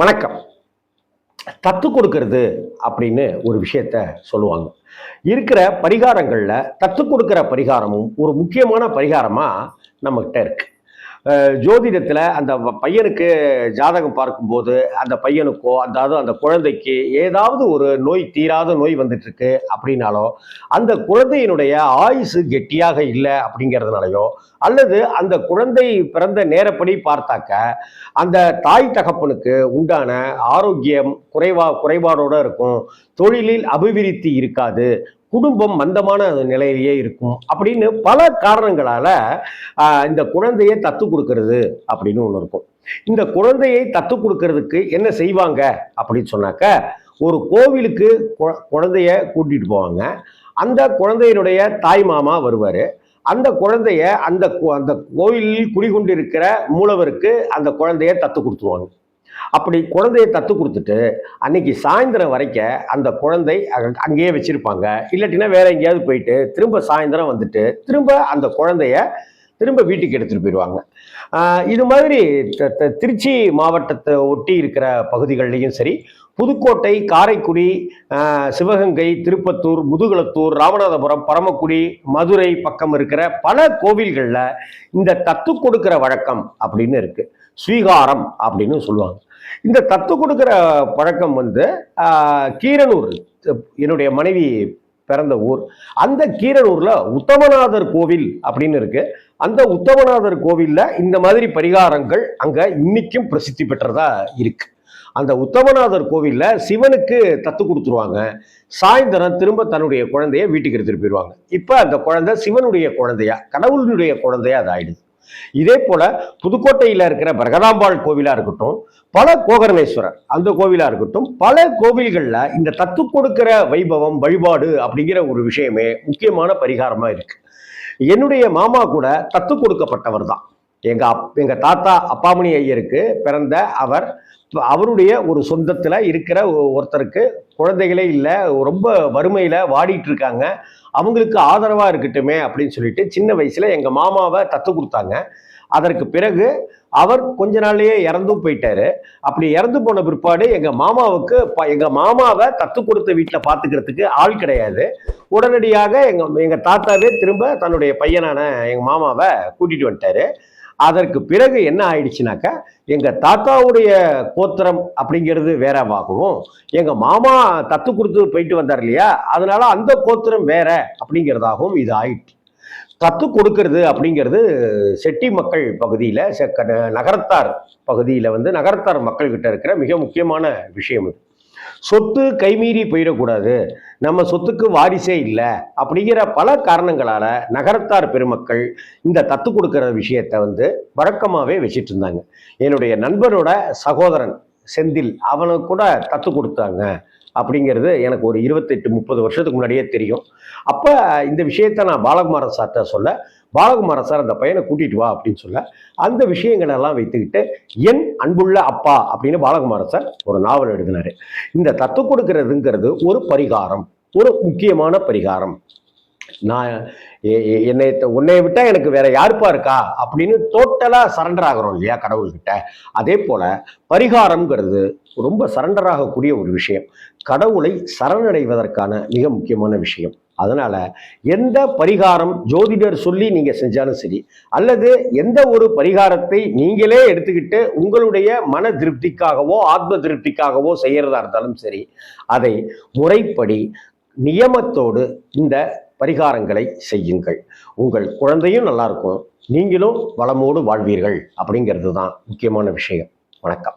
வணக்கம். தத்து கொடுக்கறது அப்படின்னு ஒரு விஷயத்த சொல்லுவாங்க. இருக்கிற பரிகாரங்கள்ல தத்து கொடுக்கிற பரிகாரமும் ஒரு முக்கியமான பரிகாரமா நம்மகிட்ட இருக்கு. ஜோதிடத்துல அந்த பையனுக்கு ஜாதகம் பார்க்கும்போது அந்த பையனுக்கோ அதாவது அந்த குழந்தைக்கு ஏதாவது ஒரு நோய் தீராத நோய் வந்துட்டு இருக்கு அப்படின்னாலோ அந்த குழந்தையினுடைய ஆயுசு கெட்டியாக இல்லை அப்படிங்கிறதுனாலயோ அல்லது அந்த குழந்தை பிறந்த நேரப்படி பார்த்தாக்க அந்த தாய் தகப்பனுக்கு உண்டான ஆரோக்கியம் குறைபாடோட இருக்கும், தொழிலில் அபிவிருத்தி இருக்காது, குடும்பம் மந்தமான நிலையிலேயே இருக்கும் அப்படின்னு பல காரணங்களால இந்த குழந்தையை தத்து கொடுக்கறது அப்படின்னு ஒன்று இருக்கும். இந்த குழந்தையை தத்து கொடுக்கறதுக்கு என்ன செய்வாங்க அப்படின்னு சொன்னாக்க, ஒரு கோவிலுக்கு குழந்தைய கூட்டிட்டு போவாங்க. அந்த குழந்தையினுடைய தாய் மாமா வருவாரு. அந்த குழந்தைய அந்த அந்த கோவிலில் குடிகொண்டிருக்கிற மூலவருக்கு அந்த குழந்தைய தத்து கொடுத்துருவாங்க. அப்படி குழந்தைய தத்து கொடுத்துட்டு அன்னைக்கு சாயந்தரம் வரைக்க அந்த குழந்தை அங்கேயே வச்சிருப்பாங்க. இல்லாட்டினா வேற எங்கேயாவது போயிட்டு திரும்ப சாயந்தரம் வந்துட்டு திரும்ப அந்த குழந்தைய திரும்ப வீட்டுக்கு எடுத்துட்டு போயிடுவாங்க. இது மாதிரி திருச்சி மாவட்டத்தை ஒட்டி இருக்கிற பகுதிகளிலையும் சரி, புதுக்கோட்டை, காரைக்குடி, சிவகங்கை, திருப்பத்தூர், முதுகுளத்தூர், ராமநாதபுரம், பரமக்குடி, மதுரை பக்கம் இருக்கிற பல கோவில்களில் இந்த தத்து கொடுக்கிற வழக்கம் அப்படின்னு இருக்கு. ஸ்வீகாரம் அப்படின்னு சொல்லுவாங்க. இந்த தத்து கொடுக்கிற பழக்கம் கீரனூர், என்னுடைய மனைவி பிறந்த ஊர். அந்த கீரனூர்ல உத்தமநாதர் கோவில் அப்படின்னு இருக்கு. அந்த உத்தமநாதர் கோவில்ல இந்த மாதிரி பரிகாரங்கள் அங்க இன்னைக்கும் பிரசித்தி பெற்றதா இருக்கு. அந்த உத்தமநாதர் கோவில்ல சிவனுக்கு தத்து கொடுத்துருவாங்க. சாயந்தரம் திரும்ப தன்னுடைய குழந்தைய வீட்டுக்கு எடுத்துட்டு போயிடுவாங்க. இப்ப அந்த குழந்தை சிவனுடைய குழந்தையா, கடவுளுடைய குழந்தையா அது ஆயிடுது. இதே போல புதுக்கோட்டையில இருக்கிற பிரகதாம்பாள் கோவிலா இருக்கட்டும், பல கோகர்ணேஸ்வரர் அந்த கோவிலா இருக்கட்டும், பல கோவில்கள்ல இந்த தத்து கொடுக்கிற வைபவம் வழிபாடு அப்படிங்கிற ஒரு விஷயமே முக்கியமான பரிகாரமா இருக்கு. என்னுடைய மாமா கூட தத்து கொடுக்கப்பட்டவர் தான். எங்க தாத்தா அப்பாமணி ஐயருக்கு பிறந்த அவருடைய ஒரு சொந்தத்துல இருக்கிற ஒருத்தருக்கு குழந்தைகளே இல்லை, ரொம்ப வறுமையில வாடிட்டு இருக்காங்க, அவங்களுக்கு ஆதரவா இருக்கட்டுமே அப்படின்னு சொல்லிட்டு சின்ன வயசுல எங்க மாமாவை தத்து கொடுத்தாங்க. அதற்கு பிறகு அவர் கொஞ்ச நாள்லயே இறந்தும் போயிட்டாரு. அப்படி இறந்து போன பிற்பாடு எங்க மாமாவை தத்து கொடுத்த வீட்டுல பாத்துக்கிறதுக்கு ஆள் கிடையாது. உடனடியாக எங்க தாத்தாவே திரும்ப தன்னுடைய பையனான எங்க மாமாவை கூட்டிட்டு வந்துட்டாரு. அதற்கு பிறகு என்ன ஆயிடுச்சுனாக்கா, எங்க தாத்தாவுடைய கோத்திரம் அப்படிங்கிறது வேறவாகவும், எங்க மாமா தத்து கொடுத்து போயிட்டு வந்தார் இல்லையா, அதனால அந்த கோத்திரம் வேற அப்படிங்கிறதாகவும் இது ஆயிடுச்சு. தத்து கொடுக்கறது அப்படிங்கிறது செட்டி மக்கள் பகுதியில, நகரத்தார் பகுதியில நகரத்தார் மக்கள் கிட்ட இருக்கிற மிக முக்கியமான விஷயம் இது. சொத்து கைமீறி போயிடக்கூடாது, நம்ம சொத்துக்கு வாரிசே இல்லை அப்படிங்கிற பல காரணங்களால நகரத்தார் பெருமக்கள் இந்த தத்து கொடுக்கிற விஷயத்த வழக்கமாவே வச்சிட்டு இருந்தாங்க. என்னுடைய நண்பரோட சகோதரன் செந்தில் அவனுக்கு கூட தத்து கொடுத்தாங்க அப்படிங்கிறது எனக்கு ஒரு 28-30 வருஷத்துக்கு முன்னாடியே தெரியும். அப்ப இந்த விஷயத்த நான் பாலகுமாரன் சார்ட்ட சொல்ல, பாலகுமாரன் சார் அந்த பையனை கூட்டிட்டு வா அப்படின்னு சொல்ல, அந்த விஷயங்கள் எல்லாம் வைத்துக்கிட்டு என் அன்புள்ள அப்பா அப்படின்னு பாலகுமாரன் சார் ஒரு நாவல் எழுதினாரு. இந்த தத்து கொடுக்கிறதுங்கிறது ஒரு பரிகாரம், ஒரு முக்கியமான பரிகாரம். நான் உன்னை விட்டா எனக்கு வேற யாருப்பா இருக்கா அப்படின்னு டோட்டலா சரண்டர் ஆகிறோம் இல்லையா கடவுள்கிட்ட. அதே போல பரிகாரம்ங்கிறது ரொம்ப சரண்டர் ஆகக்கூடிய ஒரு விஷயம், கடவுளை சரணடைவதற்கான மிக முக்கியமான விஷயம். அதனால எந்த பரிகாரம் ஜோதிடர் சொல்லி நீங்க செஞ்சாலும் சரி, அல்லது எந்த ஒரு பரிகாரத்தை நீங்களே எடுத்துக்கிட்டு உங்களுடைய மன திருப்திக்காகவோ ஆத்ம திருப்திக்காகவோ செய்யறதா இருந்தாலும் சரி, அதை முறைப்படி நியமத்தோடு இந்த பரிகாரங்களை செய்யுங்கள். உங்கள் குழந்தையும் நல்லா இருக்கும், நீங்களும் வளமோடு வாழ்வீர்கள் அப்படிங்கிறது தான் முக்கியமான விஷயம். வணக்கம்.